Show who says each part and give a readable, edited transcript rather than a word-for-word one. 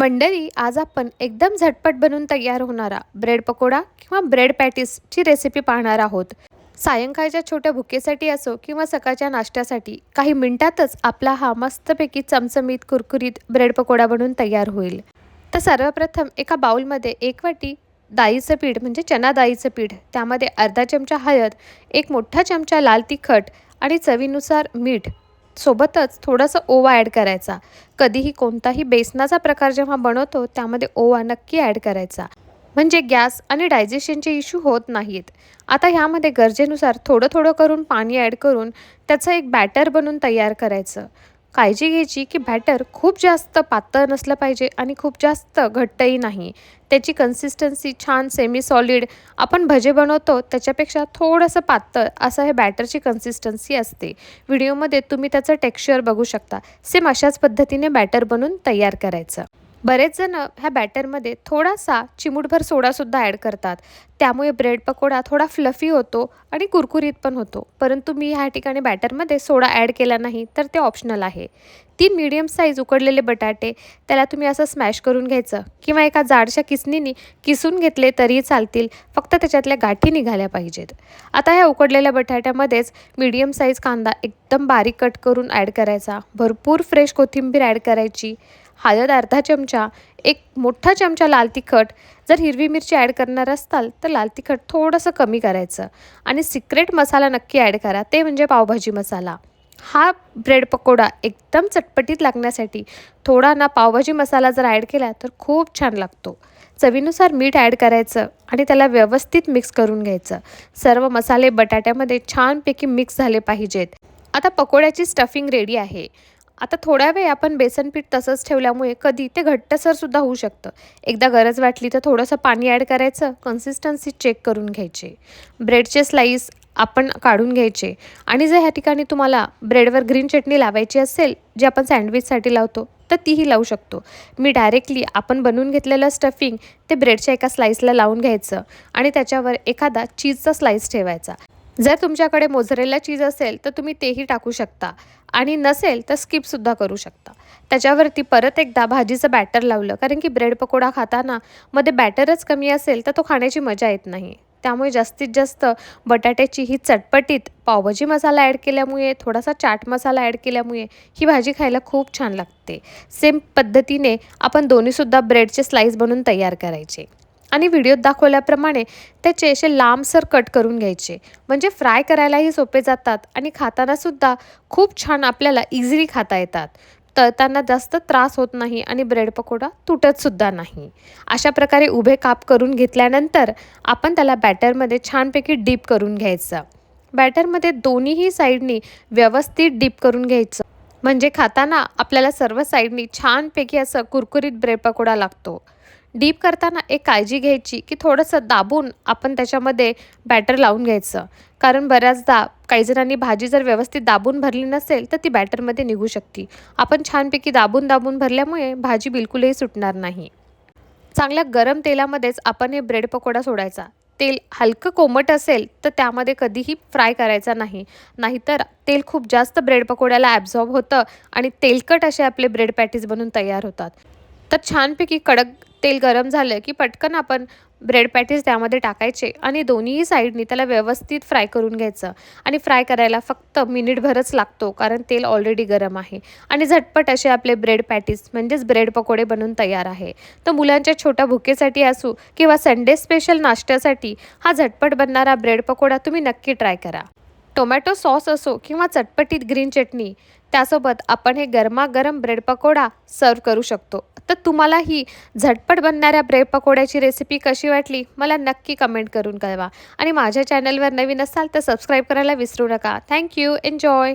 Speaker 1: मंडळी, आज आपण एकदम झटपट बनून तयार होणारा ब्रेड पकोडा किंवा ब्रेड पॅटीसची रेसिपी पाहणार आहोत. सायंकाळच्या छोट्या भुकेसाठी असो किंवा सकाळच्या नाश्त्यासाठी काही मिनिटातच आपला हा मस्तपैकी चमचमीत कुरकुरीत ब्रेड पकोडा बनून तयार होईल. तर सर्वप्रथम एका बाउलमध्ये 1 वाटी डाळीचं पीठ म्हणजे चना डाळीचं पीठ, त्यामध्ये अर्धा चमचा हळद, 1 मोठा चमचा लाल तिखट आणि चवीनुसार मीठ, सोबतच थोडंसं ओवा ॲड करायचा. कधीही कोणताही बेसनाचा प्रकार जेव्हा बनवतो त्यामध्ये ओवा नक्की ॲड करायचा, म्हणजे गॅस आणि डायजेशनचे इश्यू होत नाहीत. आता ह्यामध्ये गरजेनुसार थोडं थोडं करून पाणी ॲड करून त्याचं एक बॅटर बनवून तयार करायचं. काळजी घ्यायची की बॅटर खूप जास्त पातळ नसलं पाहिजे आणि खूप जास्त घट्टही नाही. त्याची कन्सिस्टन्सी छान सेमी सॉलिड, आपण भजे बनवतो त्याच्यापेक्षा थोडंसं पातळ असं हे बॅटरची कन्सिस्टन्सी असते. व्हिडिओमध्ये तुम्ही त्याचं टेक्स्चर बघू शकता. सेम अशाच पद्धतीने बॅटर बनवून तयार करायचं. बरेच जण ह्या बॅटरमध्ये थोडासा चिमूटभर सोडासुद्धा ॲड करतात. त्यामुळे ब्रेड पकोडा थोडा फ्लफी होतो आणि कुरकुरीत पण होतो. परंतु मी ह्या ठिकाणी बॅटरमध्ये सोडा ॲड केला नाही, तर ते ऑप्शनल आहे. 3 मीडियम साईज उकडलेले बटाटे, त्याला तुम्ही असं स्मॅश करून घ्यायचं किंवा एका जाडशा किसणीने किसून घेतले तरीही चालतील, फक्त त्याच्यातल्या गाठी निघाल्या पाहिजेत. आता ह्या उकडलेल्या बटाट्यामध्येच मीडियम साईज कांदा एकदम बारीक कट करून ॲड करायचा. भरपूर फ्रेश कोथिंबीर ॲड करायची. हळद अर्धा चमचा, 1 मोठा चमचा लाल तिखट, जर हिरवी मिरची ॲड करणार असाल तर लाल तिखट थोडंसं कमी करायचं आणि सिक्रेट मसाला नक्की ॲड करा, ते म्हणजे पावभाजी मसाला. हा ब्रेड पकोडा एकदम चटपटीत लागण्यासाठी थोडा ना पावभाजी मसाला जर ॲड केला तर खूप छान लागतो. चवीनुसार मीठ ॲड करायचं आणि त्याला व्यवस्थित मिक्स करून घ्यायचं. सर्व मसाले बटाट्यामध्ये छानपैकी मिक्स झाले पाहिजेत. आता पकोड्याची स्टफिंग रेडी आहे. आता थोड्या वेळ आपण बेसन पीठ तसंच ठेवल्यामुळे कधी ते घट्टसरसुद्धा होऊ शकतं. एकदा गरज वाटली तर थोडंसं पाणी ॲड करायचं, कन्सिस्टन्सी चेक करून घ्यायचे. ब्रेडचे स्लाईस आपण काढून घ्यायचे आणि जर ह्या ठिकाणी तुम्हाला ब्रेडवर ग्रीन चटणी लावायची असेल, जे आपण सँडविचसाठी लावतो, तर तीही लावू शकतो. मी डायरेक्टली आपण बनवून घेतलेलं स्टफिंग ते ब्रेडच्या एका स्लाईसला लावून घ्यायचं आणि त्याच्यावर एखादा चीजचा स्लाईस ठेवायचा. जर तुमच्याकडे मोझरेला चीज असेल तर तुम्ही तेही टाकू शकता आणि नसेल तर स्किपसुद्धा करू शकता. त्याच्यावरती परत एकदा भाजीचं बॅटर लावलं, कारण की ब्रेड पकोडा खाताना मध्ये बॅटरच कमी असेल तर तो खाण्याची मजा येत नाही. त्यामुळे जास्तीत जास्त बटाट्याची ही चटपटीत पावभाजी मसाला ॲड केल्यामुळे, थोडासा चाट मसाला ॲड केल्यामुळे ही भाजी खायला खूप छान लागते. सेम पद्धतीने आपण दोन्हीसुद्धा ब्रेडचे स्लाईस बनवून तयार करायचे आणि व्हिडिओत दाखवल्याप्रमाणे त्याचे असे लांबसर कट करून घ्यायचे, म्हणजे फ्राय करायलाही सोपे जातात आणि खातानासुद्धा खूप छान आपल्याला इझिली खाता येतात. तळताना जास्त त्रास होत नाही आणि ब्रेड पकोडा तुटतसुद्धा नाही. अशा प्रकारे उभे काप करून घेतल्यानंतर आपण त्याला बॅटरमध्ये छानपैकी डीप करून घ्यायचं. बॅटरमध्ये दोन्हीही साईडनी व्यवस्थित डीप करून घ्यायचं, म्हणजे खाताना आपल्याला सर्व साईडनी छानपैकी असं कुरकुरीत ब्रेड पकोडा लागतो. डीप करताना एक काळजी घ्यायची की थोडंसं दाबून आपण त्याच्यामध्ये बॅटर लावून घ्यायचं, कारण बऱ्याचदा काही जणांनी भाजी जर व्यवस्थित दाबून भरली नसेल तर ती बॅटरमध्ये निघू शकते. आपण छानपैकी दाबून दाबून भरल्यामुळे भाजी बिलकुलही सुटणार नाही. चांगल्या गरम तेलामध्येच आपण हे ब्रेड पकोडा सोडायचा. तेल हलकं कोमट असेल तर त्यामध्ये कधीही फ्राय करायचा नाही, नाहीतर तेल खूप जास्त ब्रेड पकोड्याला ॲब्झॉर्ब होतं आणि तेलकट असे आपले ब्रेड पॅटीस बनून तयार होतात. तर छानपैकी कडक तेल गरम झालं की पटकन आपण ब्रेड पॅटीस त्यामध्ये टाकायचे आणि दोन्हीही साईडनी त्याला व्यवस्थित फ्राय करून घ्यायचं. आणि फ्राय करायला फक्त मिनिटभरच लागतो, कारण तेल ऑलरेडी गरम आहे आणि झटपट असे आपले ब्रेड पॅटीस म्हणजेच ब्रेड पकोडे बनवून तयार आहे. तर मुलांच्या छोट्या भुकेसाठी असू किंवा संडे स्पेशल नाश्त्यासाठी हा झटपट बनणारा ब्रेड पकोडा तुम्ही नक्की ट्राय करा. टोमॅटो सॉस असो किंवा चटपटीत ग्रीन चटणी, त्यासोबत आपण हे गरमागरम ब्रेड पकोडा सर्व करू शकतो. तर तुम्हाला ही झटपट बनणाऱ्या ब्रेड पकोड्याची रेसिपी कशी वाटली मला नक्की कमेंट करून कळवा आणि माझ्या चॅनलवर नवीन असाल तर सबस्क्राईब करायला विसरू नका. थँक्यू. एन्जॉय.